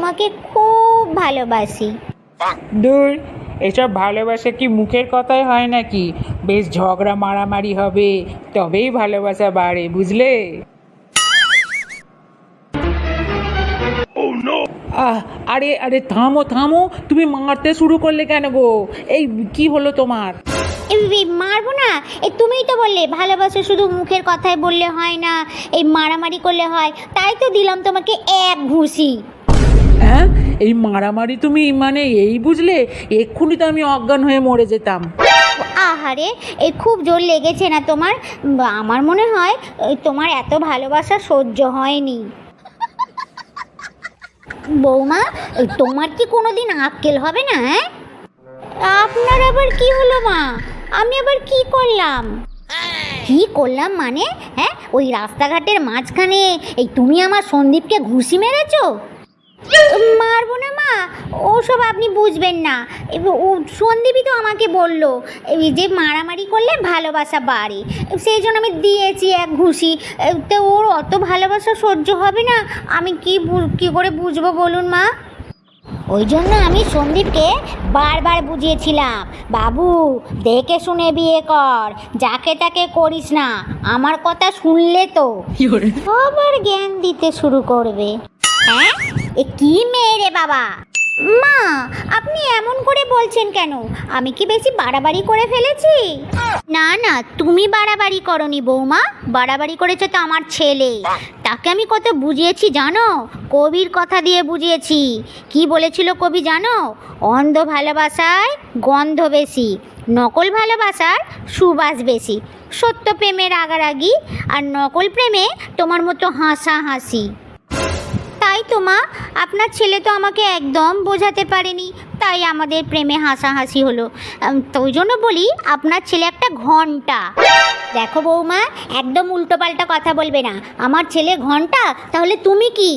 তোমাকে খুব ভালোবাসি। দূর, এসব ভালোবাসা কি মুখের কথাই হয় নাকি? বেশ ঝগড়া মারামারি হবে, তবেই ভালোবাসা বাড়ে, বুঝলে? আরে আরে থামো থামো, তুমি মারতে শুরু করলে কেন গো? এই কি হলো তোমার? এই মারবো না, এই তুমিই তো বললে ভালোবাসা শুধু মুখের কথায় বললে হয় না, এই মারামারি করলে হয়, তাই তো দিলাম তোমাকে এক ঘুষি। হ্যাঁ, এই মারামারি তুমি মানে এই বুঝলে? এক্ষুনি তো আমি অজ্ঞান হয়ে মরে যেতাম। আহারে, এই খুব জোর লেগেছে না তোমার? আমার মনে হয় তোমার এত ভালোবাসা সহ্য হয়নি। বৌমা, তোমার কি কোনোদিন আক্কেল হবে না? হ্যাঁ, আপনার আবার কি হলো মা? আমি আবার কি করলাম? কি করলাম মানে? হ্যাঁ, ওই রাস্তাঘাটের মাঝখানে এই তুমি আমার সন্দীপকে ঘুষি মেরেছো? মারবো না মা, ওসব আপনি বুঝবেন না। ও সন্দীপই তো আমাকে বললো এই যে মারামারি করলে ভালোবাসা বাড়ে, সেই জন্য আমি দিয়েছি এক ঘুষি। তো ওর অত ভালোবাসা সহ্য হবে না, আমি কি করে বুঝবো বলুন মা? ওই জন্য আমি সন্দীপকে বারবার বুঝিয়েছিলাম, বাবু দেখে শুনে বিয়ে কর, যাকে তাকে করিস না, আমার কথা শুনলে তো আবার জ্ঞান দিতে শুরু করবে। হ্যাঁ, এ কি মেয়ে রে বাবা? মা, আপনি এমন করে বলছেন কেন? আমি কি বেশি বাড়াবাড়ি করে ফেলেছি? না না, তুমি বাড়াবাড়ি করনি বৌমা, বাড়াবাড়ি করেছে তো আমার ছেলে। তাকে আমি কত বুঝিয়েছি জানো? কবির কথা দিয়ে বুঝিয়েছি। কি বলেছিল কবি জানো? অন্ধ ভালোবাসায় গন্ধ বেশি, নকল ভালোবাসার সুবাস বেশি, সত্য প্রেমে রাগারাগি, আর নকল প্রেমে তোমার মতো হাসাহাসি। তাই তো মা, আপনার ছেলে তো আমাকে একদম বোঝাতে পারেনি, তাই আমাদের প্রেমে হাসাহাসি হলো। তো ওই জন্য বলি আপনার ছেলে একটা ঘন্টা। দেখো বৌমা, একদম উল্টোপাল্টা কথা বলবে না। আমার ছেলে ঘন্টা, তাহলে তুমি কি?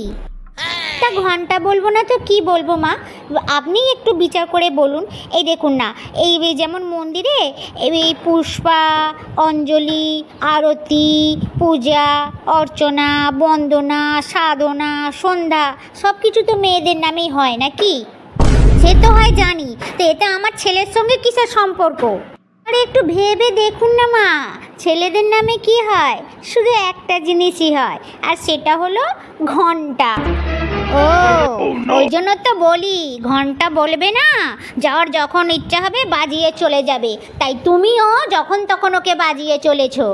তা ঘন্টা বলবো না তো কি বলবো মা? আপনি একটু বিচার করে বলুন। এই দেখুন না, এই যেমন মন্দিরে এই পুষ্পা, অঞ্জলি, আরতি, পূজা অর্চনা, বন্দনা, সাধনা, সন্ধ্যা সব কিছু তো মেয়েদের নামেই হয় নাকি? সে তো হয় জানি, তো এতে আমার ছেলের সঙ্গে কিসের সম্পর্ক? আরে একটু ভেবে দেখুন না মা, ছেলেদের নামে কি হয়? শুধু একটা জিনিসই হয়, আর সেটা হলো ঘন্টা। ও, ওই জন্য তো বলি ঘন্টা বলবে না, যার যখন ইচ্ছা হবে বাজিয়ে চলে যাবে। তাই তুমিও যখন তখন ওকে বাজিয়ে চলেছো।